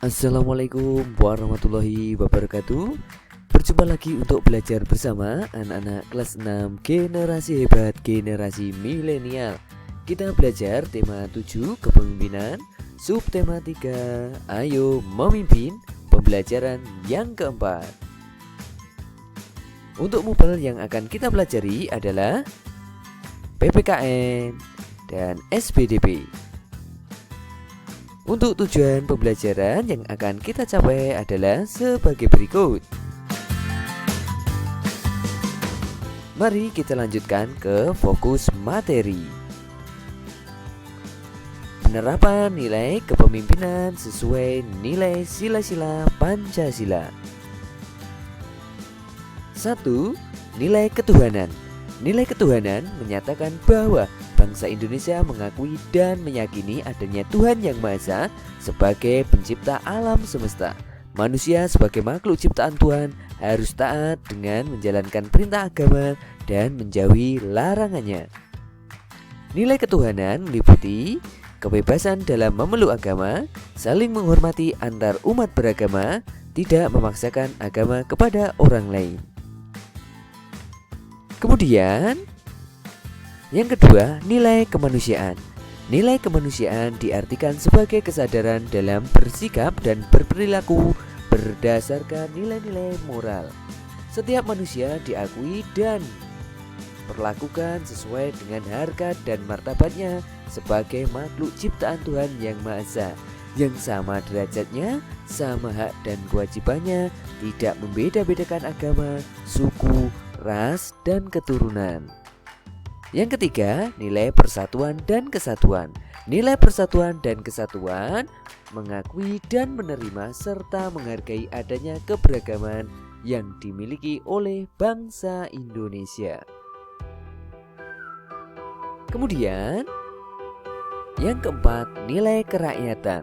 Assalamualaikum warahmatullahi wabarakatuh. Berjumpa lagi untuk belajar bersama anak-anak kelas 6 generasi hebat, generasi milenial. Kita belajar tema 7 kepemimpinan, subtema 3 ayo memimpin, pembelajaran yang keempat. Untuk mubal yang akan kita pelajari adalah PPKN dan SPDP. Untuk tujuan pembelajaran yang akan kita capai adalah sebagai berikut. Mari kita lanjutkan ke fokus materi. Penerapan nilai kepemimpinan sesuai nilai sila-sila Pancasila. 1. Nilai ketuhanan. Nilai ketuhanan menyatakan bahwa bangsa Indonesia mengakui dan meyakini adanya Tuhan Yang Maha Esa sebagai pencipta alam semesta. Manusia sebagai makhluk ciptaan Tuhan harus taat dengan menjalankan perintah agama dan menjauhi larangannya. Nilai ketuhanan meliputi kebebasan dalam memeluk agama, saling menghormati antar umat beragama, tidak memaksakan agama kepada orang lain. Kemudian yang kedua, nilai kemanusiaan. Nilai kemanusiaan diartikan sebagai kesadaran dalam bersikap dan berperilaku berdasarkan nilai-nilai moral. Setiap manusia diakui dan perlakukan sesuai dengan harkat dan martabatnya sebagai makhluk ciptaan Tuhan Yang Maha Esa, yang sama derajatnya, sama hak dan kewajibannya, tidak membeda-bedakan agama, suku, ras, dan keturunan. Yang ketiga, nilai persatuan dan kesatuan. Nilai persatuan dan kesatuan mengakui dan menerima serta menghargai adanya keberagaman yang dimiliki oleh bangsa Indonesia. Kemudian, yang keempat, nilai kerakyatan.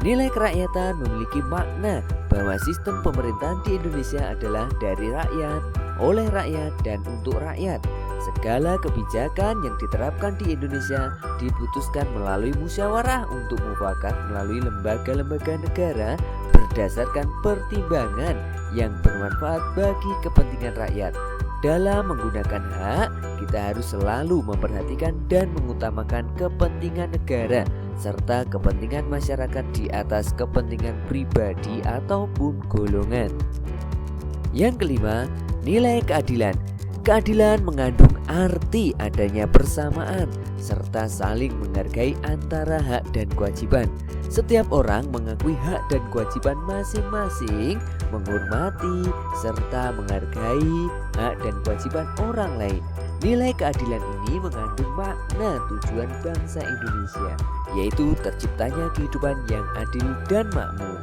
Nilai kerakyatan memiliki makna bahwa sistem pemerintahan di Indonesia adalah dari rakyat, oleh rakyat, dan untuk rakyat. Segala kebijakan yang diterapkan di Indonesia diputuskan melalui musyawarah untuk mufakat melalui lembaga-lembaga negara berdasarkan pertimbangan yang bermanfaat bagi kepentingan rakyat. Dalam menggunakan hak, kita harus selalu memperhatikan dan mengutamakan kepentingan negara serta kepentingan masyarakat di atas kepentingan pribadi ataupun golongan. Yang kelima, nilai keadilan. Keadilan mengandung arti adanya persamaan serta saling menghargai antara hak dan kewajiban. Setiap orang mengakui hak dan kewajiban masing-masing, menghormati serta menghargai hak dan kewajiban orang lain. Nilai keadilan ini mengandung makna tujuan bangsa Indonesia, yaitu terciptanya kehidupan yang adil dan makmur.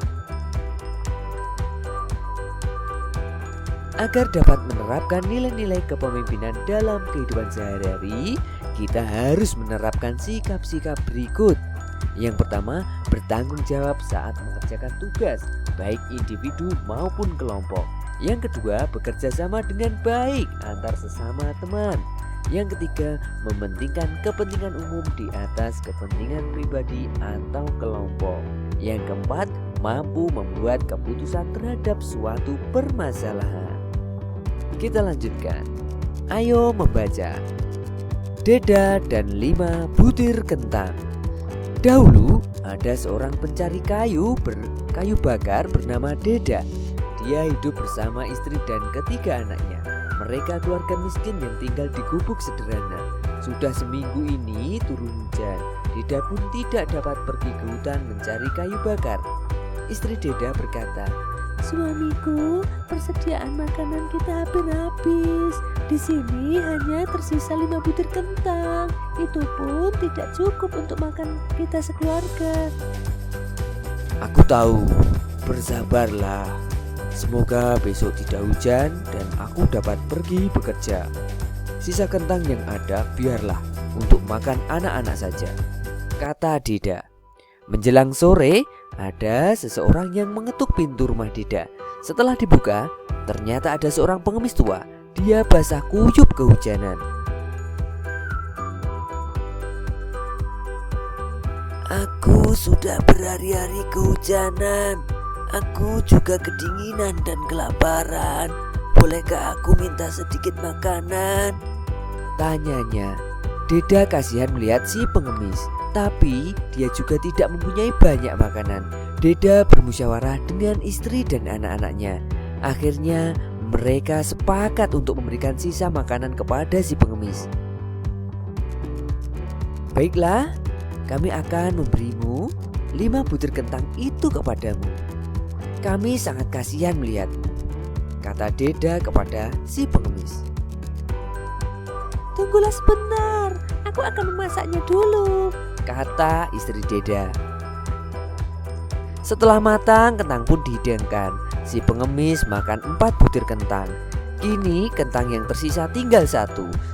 Agar dapat menerapkan nilai-nilai kepemimpinan dalam kehidupan sehari-hari, kita harus menerapkan sikap-sikap berikut. Yang pertama, bertanggung jawab saat mengerjakan tugas, baik individu maupun kelompok. Yang kedua, bekerja sama dengan baik antar sesama teman. Yang ketiga, mementingkan kepentingan umum di atas kepentingan pribadi atau kelompok. Yang keempat, mampu membuat keputusan terhadap suatu permasalahan. Kita lanjutkan. Ayo membaca. Deda dan 5 butir kentang. Dahulu ada seorang pencari kayu bakar bernama Deda. Dia hidup bersama istri dan ketiga anaknya. Mereka keluarga miskin yang tinggal di gubuk sederhana. Sudah seminggu ini turun hujan. Deda pun tidak dapat pergi ke hutan mencari kayu bakar. Istri Deda berkata, "Suamiku, persediaan makanan kita habis. Di sini hanya tersisa 5 butir kentang. Itu pun tidak cukup untuk makan kita sekeluarga." "Aku tahu, bersabarlah. Semoga besok tidak hujan dan aku dapat pergi bekerja. Sisa kentang yang ada biarlah untuk makan anak-anak saja," kata Deda. Menjelang sore, ada seseorang yang mengetuk pintu rumah Deda. Setelah dibuka, ternyata ada seorang pengemis tua. Dia basah kuyup kehujanan. "Aku sudah berhari-hari kehujanan. Aku juga kedinginan dan kelaparan. Bolehkah aku minta sedikit makanan? Tanyanya. Deda kasihan melihat si pengemis, tapi dia juga tidak mempunyai banyak makanan. Deda bermusyawarah dengan istri dan anak-anaknya. Akhirnya mereka sepakat untuk memberikan sisa makanan kepada si pengemis. Baiklah, kami akan memberimu 5 butir kentang itu kepadamu. Kami sangat kasihan melihatmu, kata Deda kepada si pengemis. Tunggulah sebentar, aku akan memasaknya dulu, kata istri Deda. Setelah matang, kentang pun dihidangkan. Si pengemis makan 4 butir kentang. Kini kentang yang tersisa tinggal 1.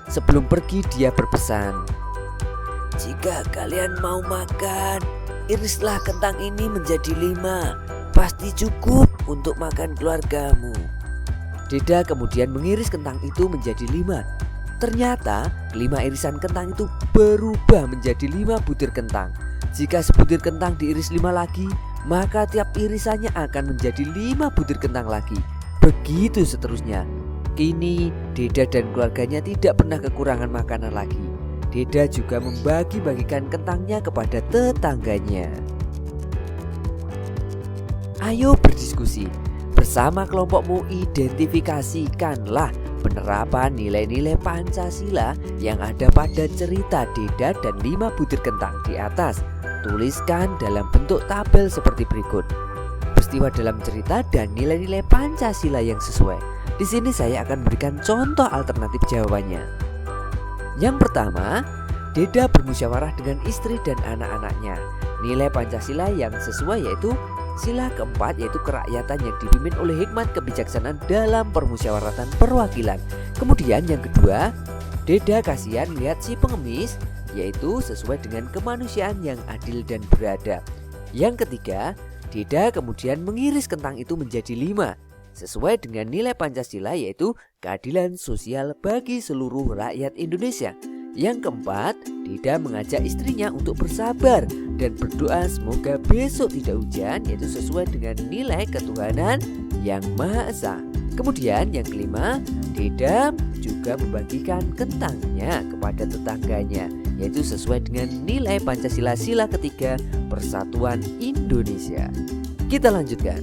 Sebelum pergi dia berpesan, jika kalian mau makan, irislah kentang ini menjadi 5. Pasti cukup untuk makan keluargamu. Deda kemudian mengiris kentang itu menjadi 5. Ternyata 5 irisan kentang itu berubah menjadi 5 butir kentang. Jika sebutir kentang diiris 5 lagi, maka tiap irisannya akan menjadi 5 butir kentang lagi. Begitu seterusnya. Kini Deda dan keluarganya tidak pernah kekurangan makanan lagi. Deda juga membagi-bagikan kentangnya kepada tetangganya. Ayo berdiskusi. Bersama kelompokmu identifikasikanlah penerapan nilai-nilai Pancasila yang ada pada cerita Deda dan 5 butir kentang di atas. Tuliskan dalam bentuk tabel seperti berikut. Peristiwa dalam cerita dan nilai-nilai Pancasila yang sesuai. Di sini saya akan berikan contoh alternatif jawabannya. Yang pertama, Deda bermusyawarah dengan istri dan anak-anaknya. Nilai Pancasila yang sesuai yaitu sila keempat, yaitu kerakyatan yang dipimpin oleh hikmat kebijaksanaan dalam permusyawaratan perwakilan. Kemudian yang kedua, Deda kasihan melihat si pengemis, yaitu sesuai dengan kemanusiaan yang adil dan beradab. Yang ketiga, Deda kemudian mengiris kentang itu menjadi 5, sesuai dengan nilai Pancasila, yaitu keadilan sosial bagi seluruh rakyat Indonesia. Yang keempat, Deda mengajak istrinya untuk bersabar dan berdoa semoga besok tidak hujan, yaitu sesuai dengan nilai ketuhanan yang Maha Esa. Kemudian yang kelima, Deda juga membagikan kentangnya kepada tetangganya, yaitu sesuai dengan nilai Pancasila sila ketiga Persatuan Indonesia. Kita lanjutkan.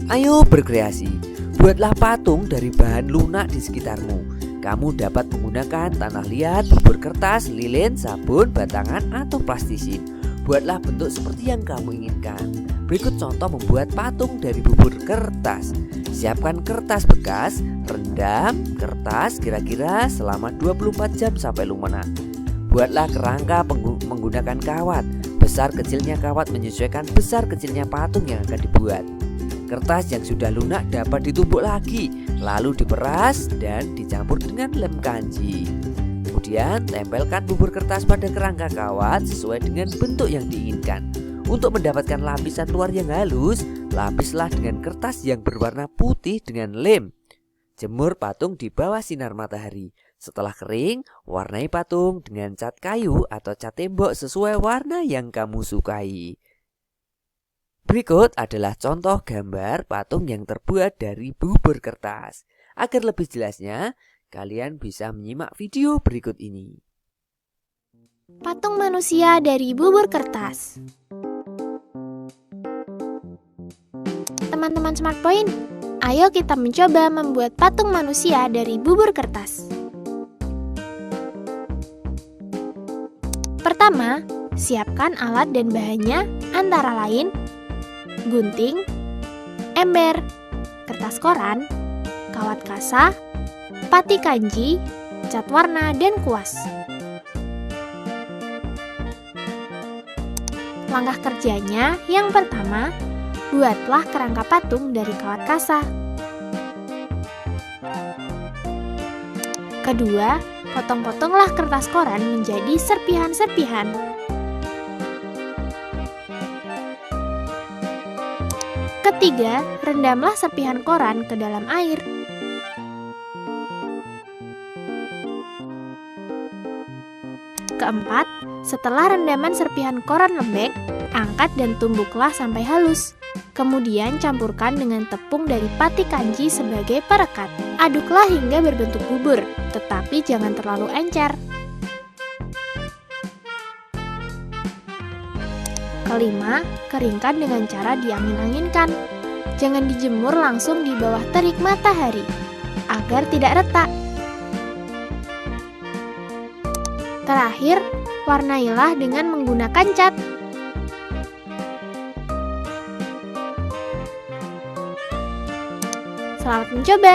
Ayo berkreasi, buatlah patung dari bahan lunak di sekitarmu. Kamu dapat menggunakan tanah liat, bubur kertas, lilin, sabun, batangan, atau plastisin. Buatlah bentuk seperti yang kamu inginkan. Berikut contoh membuat patung dari bubur kertas. Siapkan kertas bekas, rendam kertas kira-kira selama 24 jam sampai lunak. Buatlah kerangka menggunakan kawat. Besar kecilnya kawat menyesuaikan besar kecilnya patung yang akan dibuat. Kertas yang sudah lunak dapat ditumbuk lagi, lalu diperas dan dicampur dengan lem kanji. Kemudian tempelkan bubur kertas pada kerangka kawat sesuai dengan bentuk yang diinginkan. Untuk mendapatkan lapisan luar yang halus, lapislah dengan kertas yang berwarna putih dengan lem. Jemur patung di bawah sinar matahari. Setelah kering, warnai patung dengan cat kayu atau cat tembok sesuai warna yang kamu sukai. Berikut adalah contoh gambar patung yang terbuat dari bubur kertas. Agar lebih jelasnya, kalian bisa menyimak video berikut ini. Patung manusia dari bubur kertas. Teman-teman Smart Point, ayo kita mencoba membuat patung manusia dari bubur kertas. Pertama, siapkan alat dan bahannya antara lain gunting, ember, kertas koran, kawat kasa, pati kanji, cat warna, dan kuas. Langkah kerjanya yang pertama, buatlah kerangka patung dari kawat kasa. Kedua, potong-potonglah kertas koran menjadi serpihan-serpihan. Ketiga, rendamlah serpihan koran ke dalam air. Keempat, setelah rendaman serpihan koran lembek, Angkat dan tumbuklah sampai halus. Kemudian campurkan dengan tepung dari pati kanji sebagai perekat. Aduklah hingga berbentuk bubur, tetapi jangan terlalu encer. Kelima, keringkan dengan cara diangin-anginkan. Jangan dijemur langsung di bawah terik matahari, agar tidak retak. Terakhir, warnailah dengan menggunakan cat. Selamat mencoba!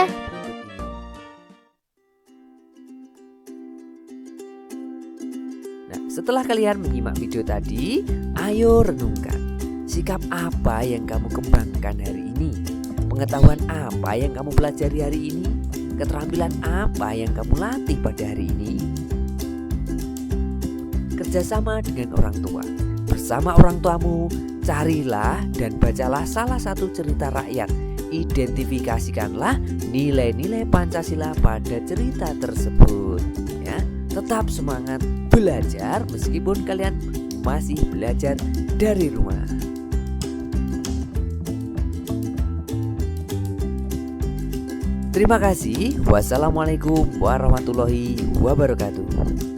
Nah, setelah kalian menyimak video tadi, ayo renungkan. Sikap apa yang kamu kembangkan hari ini? Pengetahuan apa yang kamu pelajari hari ini? Keterampilan apa yang kamu latih pada hari ini? Kerjasama dengan orang tua. Bersama orang tuamu, carilah dan bacalah salah satu cerita rakyat. Identifikasikanlah nilai-nilai Pancasila pada cerita tersebut. Ya, tetap semangat belajar meskipun kalian masih belajar dari rumah. Terima kasih. Wassalamualaikum warahmatullahi wabarakatuh.